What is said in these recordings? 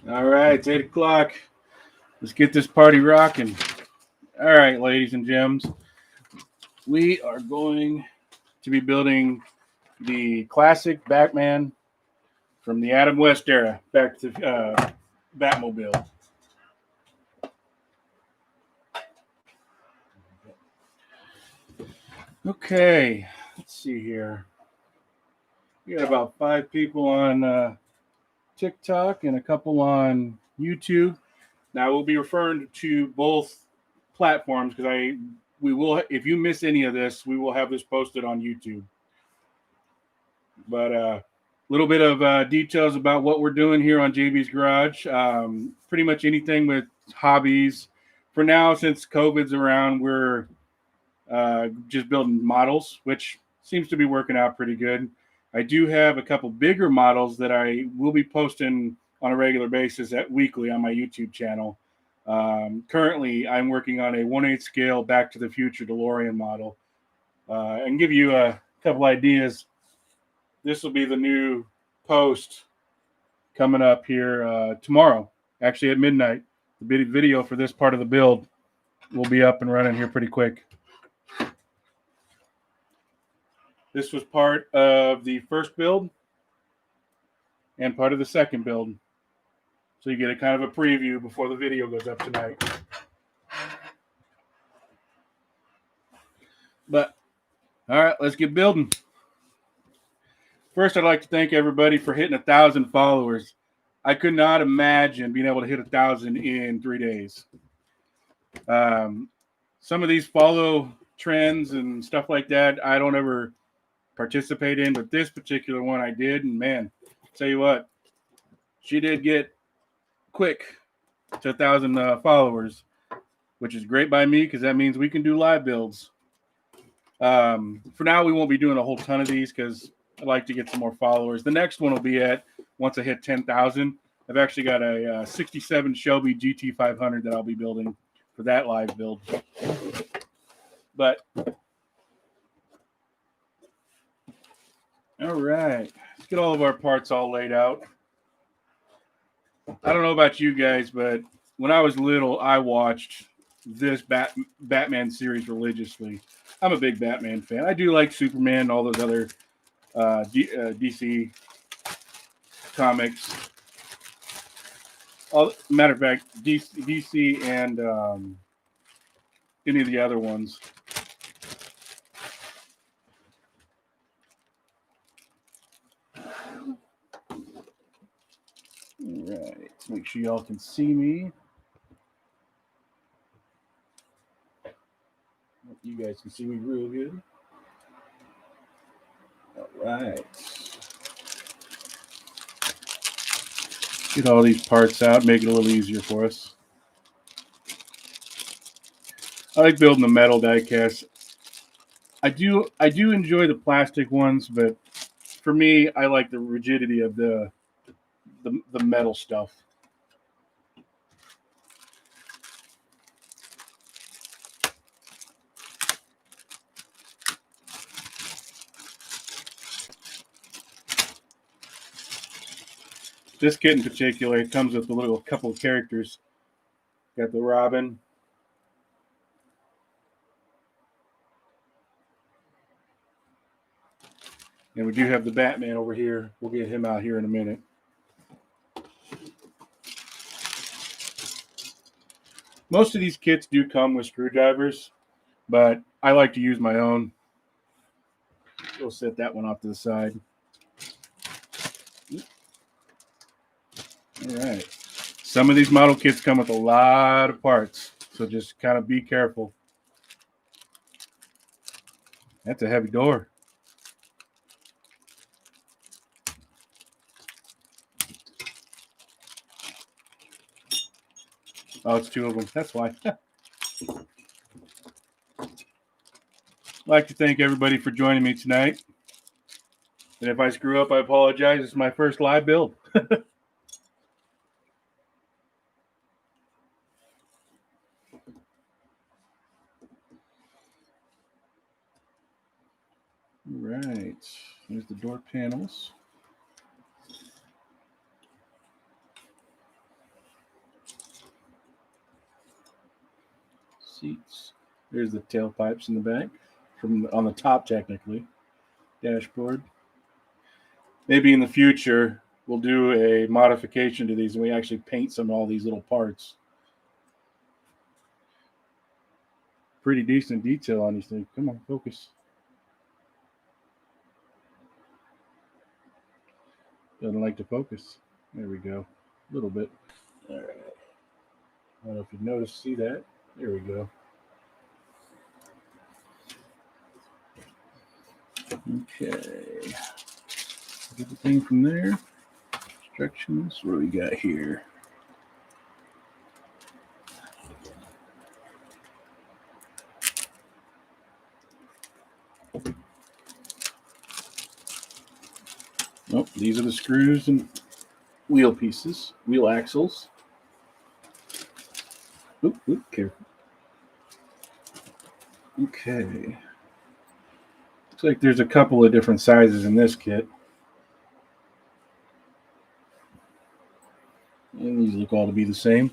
All right, it's 8 o'clock. Let's get this party rocking. All right, ladies and gems, we are going to be building the classic Batman from the Adam West era back to Batmobile. Okay, let's see here. We got about 5 people on TikTok and a couple on YouTube. Now we'll be referring to both platforms because we will, if you miss any of this, we will have this posted on YouTube. But a little bit of details about what we're doing here on JB's Garage. Pretty much anything with hobbies. For now, since COVID's around, we're just building models, which seems to be working out pretty good. I do have a couple bigger models that I will be posting on a regular basis weekly on my YouTube channel. Currently, I'm working on a 1/8 scale Back to the Future DeLorean model. And give you a couple ideas. This will be the new post coming up here tomorrow, actually at midnight. The video for this part of the build will be up and running here pretty quick. This was part of the first build and part of the second build. So you get a kind of a preview before the video goes up tonight. But, all right, let's get building. First, I'd like to thank everybody for hitting 1,000 followers. I could not imagine being able to hit 1,000 in 3 days. Some of these follow trends and stuff like that, I don't ever participate in, but this particular one I did, and man, tell you what, she did get quick to 1,000 followers, which is great by me because that means we can do live builds. For now, we won't be doing a whole ton of these because I'd like to get some more followers. The next one will be at once I hit 10,000. I've actually got a 67 Shelby GT500 that I'll be building for that live build. But all right, let's get all of our parts all laid out. I don't know about you guys, but when I was little, I watched this Batman series religiously. I'm a big Batman fan. I do like Superman and all those other DC comics. Matter of fact, DC and any of the other ones. All right, let's make sure y'all can see me. You guys can see me real good. All right. Get all these parts out, make it a little easier for us. I like building the metal diecast. I do enjoy the plastic ones, but for me, I like the rigidity of the metal stuff. This kit in particular, it comes with a little couple of characters. Got the Robin. And we do have the Batman over here. We'll get him out here in a minute. Most of these kits do come with screwdrivers, but I like to use my own. We'll set that one off to the side. All right. Some of these model kits come with a lot of parts, so just kind of be careful. That's a heavy door. Oh, it's 2 of them. That's why. I'd like to thank everybody for joining me tonight. And if I screw up, I apologize. It's my first live build. All right. There's the door panels. seats. There's the tailpipes in the back, from on the top technically. Dashboard. Maybe in the future we'll do a modification to these and we actually paint some of all these little parts. Pretty decent detail on these things. Come on, focus. Doesn't like to focus. There we go. A little bit. All right. I don't know if you noticed, see that? There we go. Okay. Get the thing from there. Instructions. What do we got here? Oh, these are the screws and wheel pieces, wheel axles. Oop, careful. Okay. Looks like there's a couple of different sizes in this kit. And these look all to be the same.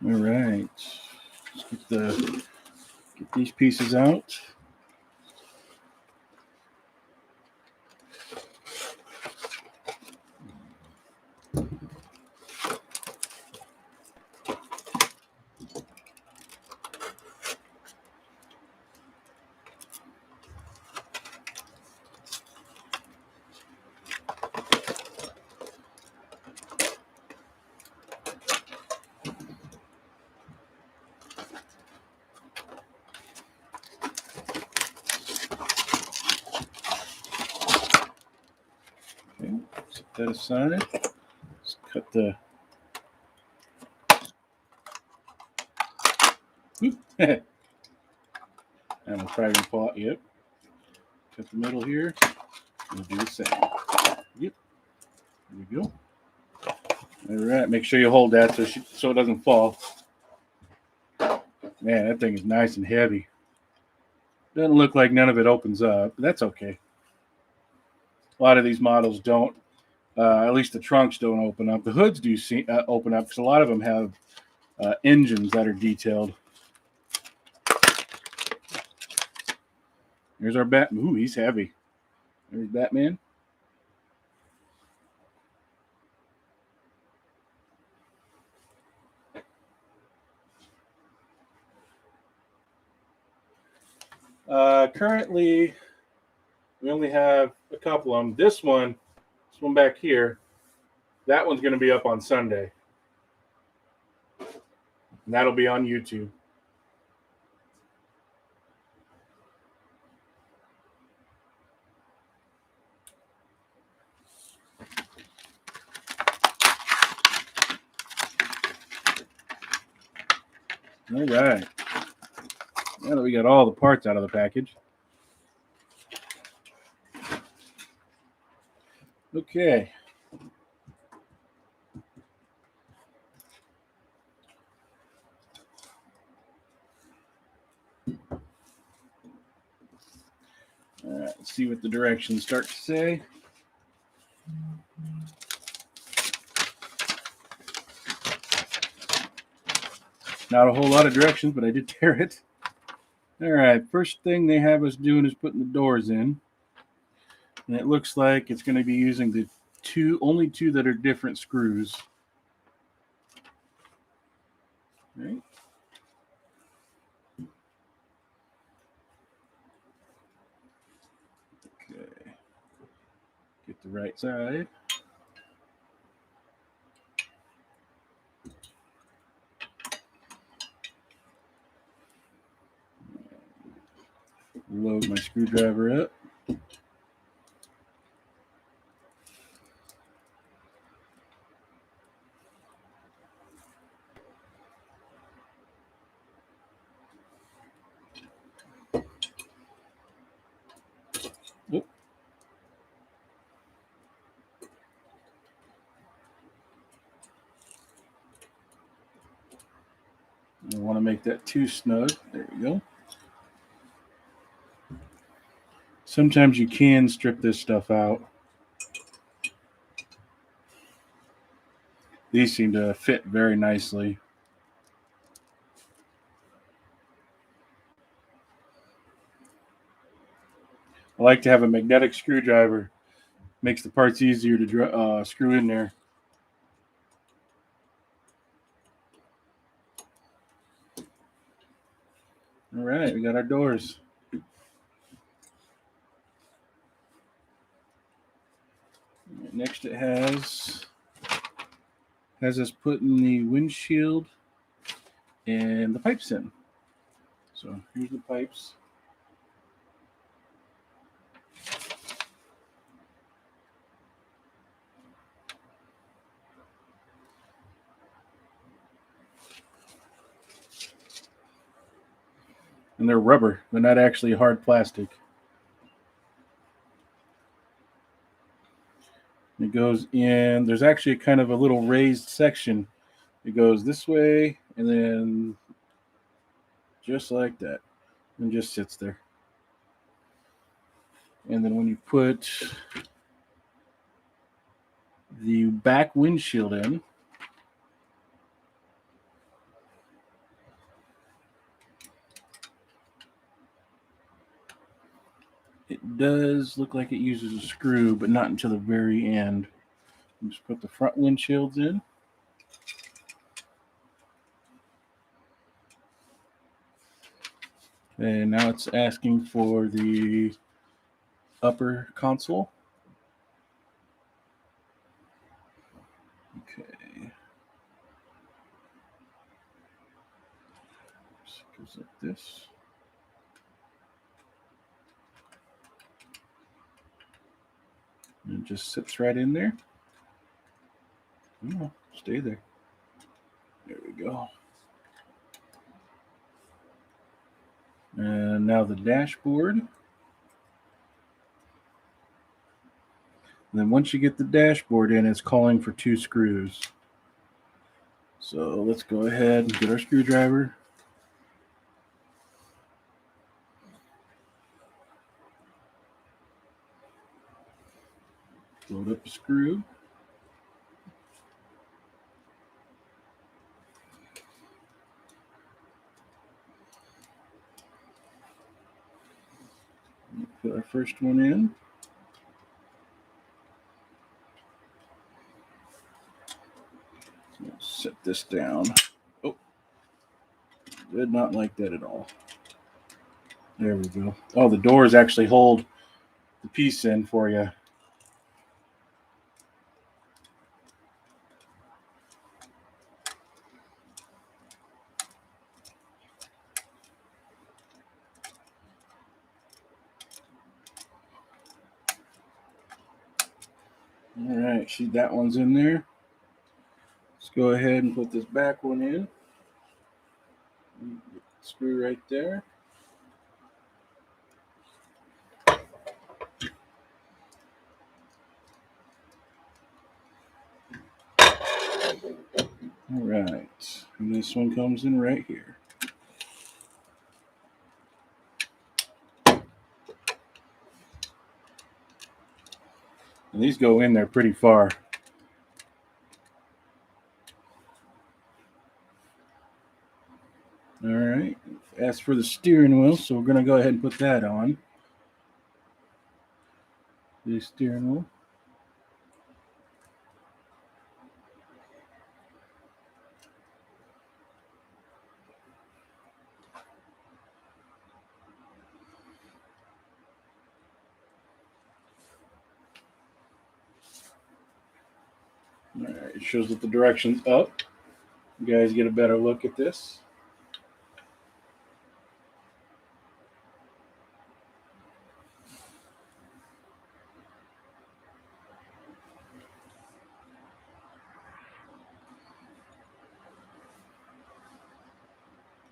All right. Let's get these pieces out. Okay, set that aside. Let's cut the. And we'll try to pull out. Yep. Cut the middle here. We'll do the same. Yep. There we go. All right. Make sure you hold that so it doesn't fall. Man, that thing is nice and heavy. Doesn't look like none of it opens up, but that's okay. A lot of these models don't. At least the trunks don't open up. The hoods do open up because a lot of them have engines that are detailed. Here's our Bat. Ooh, he's heavy. There's Batman. Currently, we only have a couple of them. This one back here, that one's going to be up on Sunday. And that'll be on YouTube. All right. Now that we got all the parts out of the package. Okay. All right, let's see what the directions start to say. Not a whole lot of directions, but I did tear it. All right, first thing they have us doing is putting the doors in. And it looks like it's going to be using the only two that are different screws. All right. Okay. Get the right side. Load my screwdriver up. Oop. I don't want to make that too snug. There we go. Sometimes you can strip this stuff out. These seem to fit very nicely. I like to have a magnetic screwdriver. Makes the parts easier to screw in there. All right, we got our doors. Next, it has us putting the windshield and the pipes in. So here's the pipes. And they're rubber. They're not actually hard plastic. It goes in, there's actually kind of a little raised section. It goes this way and then just like that. And just sits there. And then when you put the back windshield in, it does look like it uses a screw, but not until the very end. Just put the front windshields in. And now it's asking for the upper console. Okay. So it goes like this. And it just sits right in there. Oh, stay there. There we go. And now the dashboard. And then once you get the dashboard in, it's calling for 2 screws. So let's go ahead and get our screwdriver. Load up a screw. Put our first one in. Let's set this down. Oh, did not like that at all. There we go. Oh, the doors actually hold the piece in for you. All right, see that one's in there. Let's go ahead and put this back one in. Screw right there. All right, and this one comes in right here. And these go in there pretty far. All right, as for the steering wheel, so we're going to go ahead and put that on. The steering wheel. All right, it shows that the direction's up. You guys get a better look at this.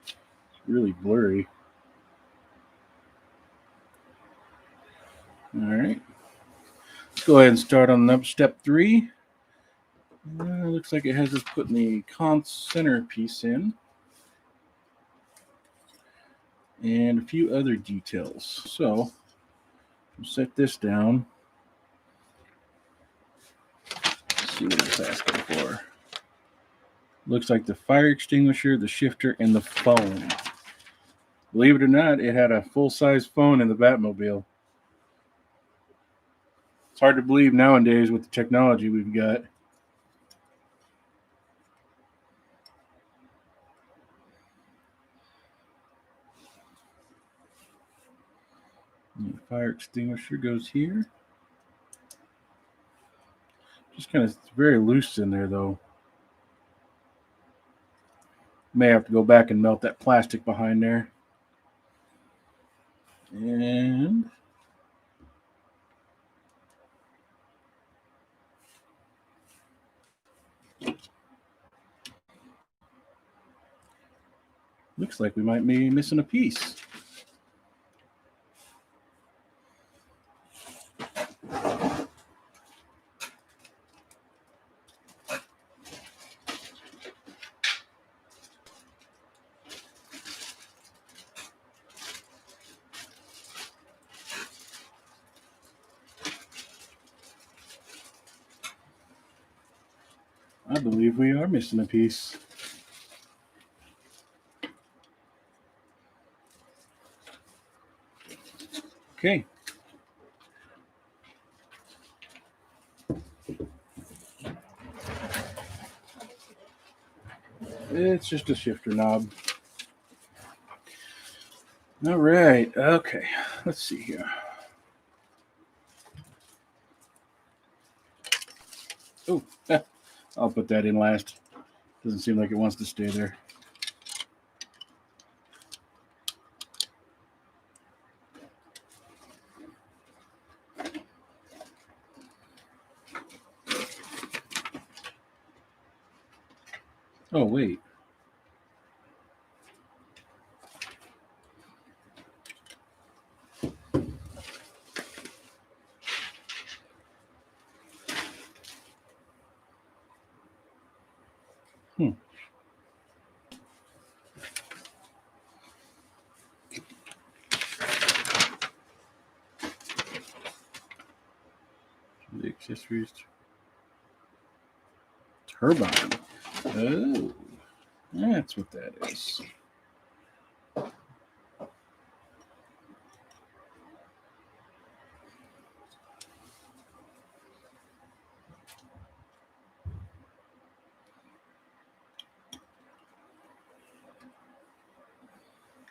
It's really blurry. All right. Let's go ahead and start on step 3. Looks like it has us putting the center piece in. And a few other details. So, we'll set this down. Let's see what it's asking for. Looks like the fire extinguisher, the shifter, and the phone. Believe it or not, it had a full-size phone in the Batmobile. It's hard to believe nowadays with the technology we've got. And the fire extinguisher goes here. Just kind of very loose in there, though. May have to go back and melt that plastic behind there. And looks like we might be missing a piece. I believe we are missing a piece. Okay. It's just a shifter knob. All right. Okay. Let's see here. Oh, I'll put that in last. Doesn't seem like it wants to stay there. Oh, wait. The accessories. Turbine. Oh, that's what that is.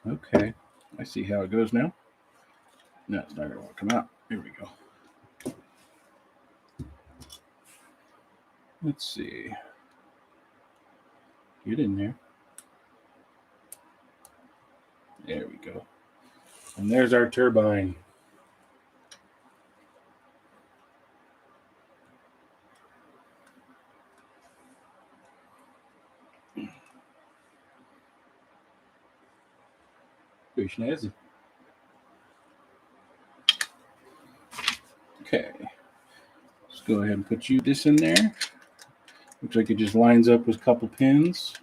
Okay, I see how it goes now. No, it's not going to want to come out. Here we go. Let's see. Get in there. There we go. And there's our turbine. Very snazzy. Okay. Let's go ahead and put this in there. Looks like it just lines up with a couple pins.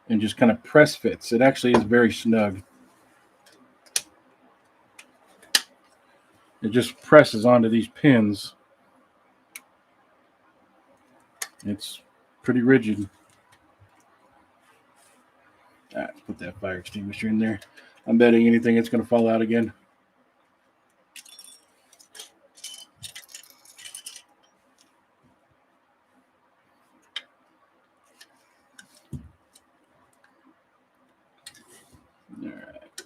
And just kind of press fits. It actually is very snug. It just presses onto these pins. It's pretty rigid. Let's put that fire extinguisher in there. I'm betting anything it's going to fall out again. All right.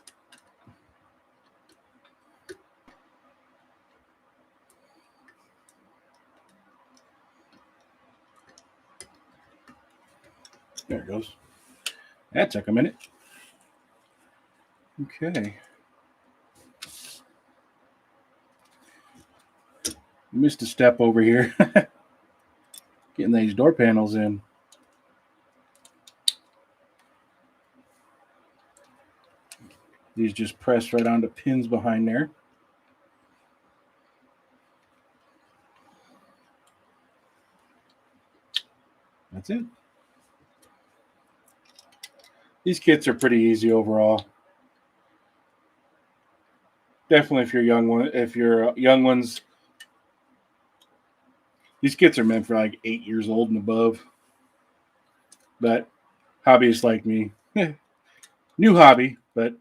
There it goes. That took a minute. Okay. Missed a step over here. Getting these door panels in. These just press right onto pins behind there. That's it. These kits are pretty easy overall. Definitely if you're young ones These kits are meant for like 8 years old and above. But hobbyists like me, new hobby, but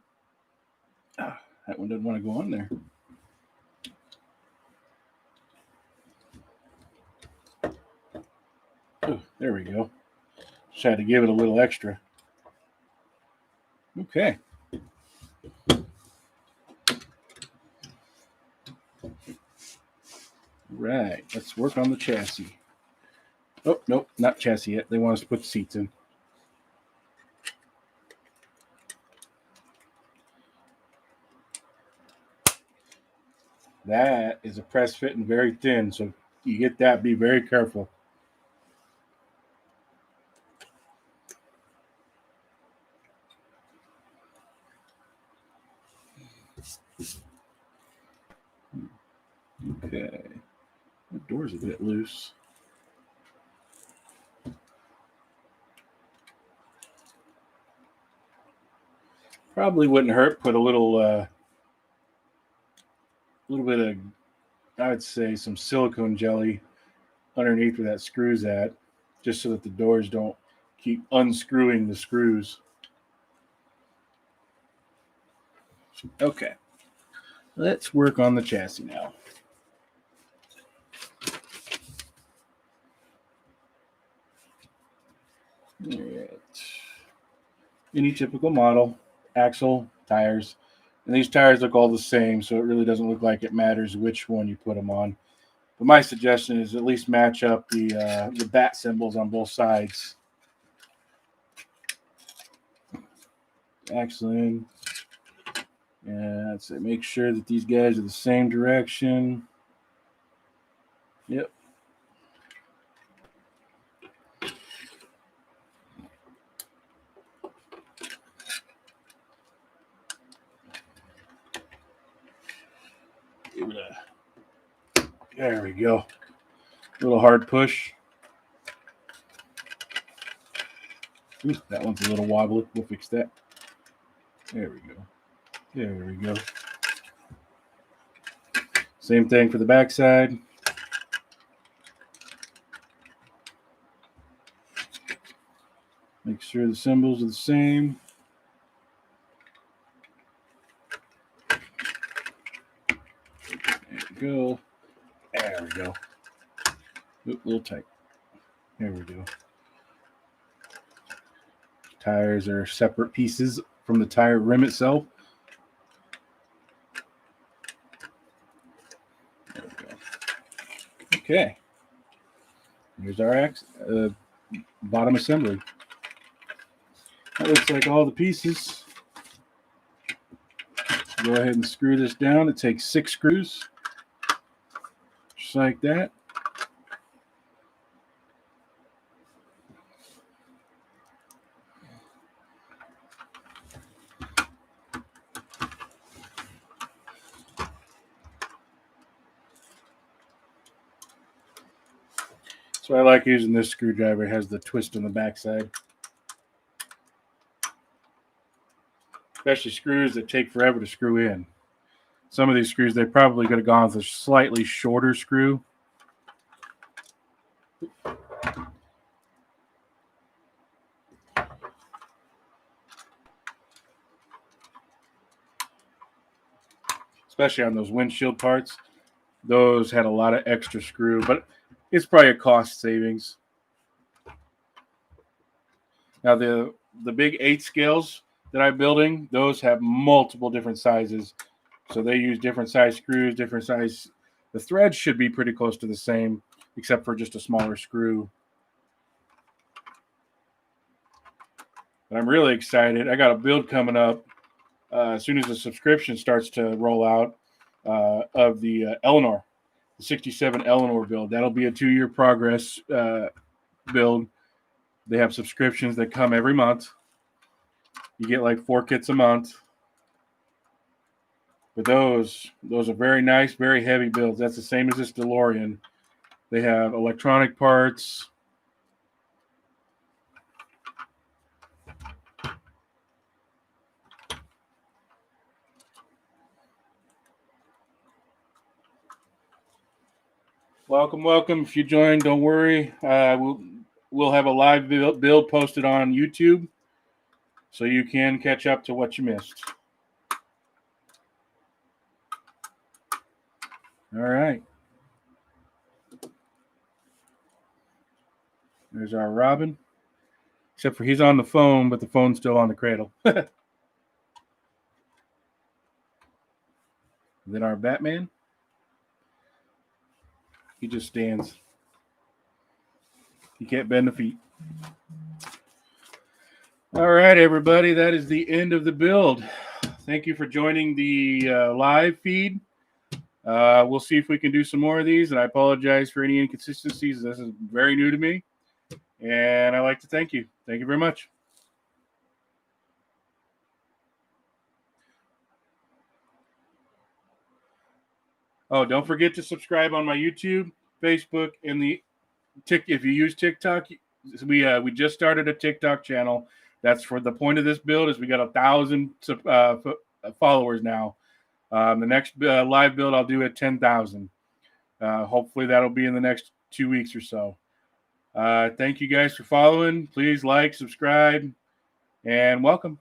that one doesn't want to go on there. Oh, there we go. Just had to give it a little extra. Okay. Right. Let's work on the chassis. Oh, nope, not chassis yet. They want us to put the seats in. That is a press fit and very thin, so you get that, be very careful. Okay. The door's a bit loose. Probably wouldn't hurt. Put a little bit of, I would say, some silicone jelly underneath where that screw's at, just so that the doors don't keep unscrewing the screws. Okay. Let's work on the chassis now. All right. Any typical model, axle, tires. And these tires look all the same, so it really doesn't look like it matters which one you put them on. But my suggestion is at least match up the bat symbols on both sides. Axle in. And that's it. Make sure that these guys are the same direction. Yep. There we go. A little hard push. Ooh, that one's a little wobbly. We'll fix that. There we go. There we go. Same thing for the backside. Make sure the symbols are the same. There we go. There we go. Oop, a little tight. There we go. Tires are separate pieces from the tire rim itself. There we go. Okay. Here's our bottom assembly. That looks like all the pieces. Go ahead and screw this down. It takes 6 screws. Just like that. So I like using this screwdriver. It has the twist on the backside. Especially screws that take forever to screw in. Some of these screws, they probably could have gone with a slightly shorter screw. Especially on those windshield parts. Those had a lot of extra screw, but it's probably a cost savings. Now the big 8 scales that I'm building, those have multiple different sizes. So they use different size screws, different size. The threads should be pretty close to the same, except for just a smaller screw. But I'm really excited. I got a build coming up as soon as the subscription starts to roll out of the Eleanor, the 67 Eleanor build. That'll be a 2-year progress build. They have subscriptions that come every month. You get like 4 kits a month. But those are very nice, very heavy builds. That's the same as this DeLorean. They have electronic parts. Welcome. If you join, don't worry. We'll have a live build posted on YouTube, so you can catch up to what you missed. All right. There's our Robin. Except for he's on the phone, but the phone's still on the cradle. Then our Batman. He just stands. He can't bend the feet. All right, everybody. That is the end of the build. Thank you for joining the live feed. We'll see if we can do some more of these, and I apologize for any inconsistencies. This is very new to me, and I'd like to thank you. Thank you very much. Oh, don't forget to subscribe on my YouTube, Facebook, and if you use TikTok, we just started a TikTok channel. That's for the point of this build is we got 1,000 followers now. The next live build I'll do at 10,000. Hopefully that'll be in the next 2 weeks or so. Thank you guys for following. Please like, subscribe, and welcome.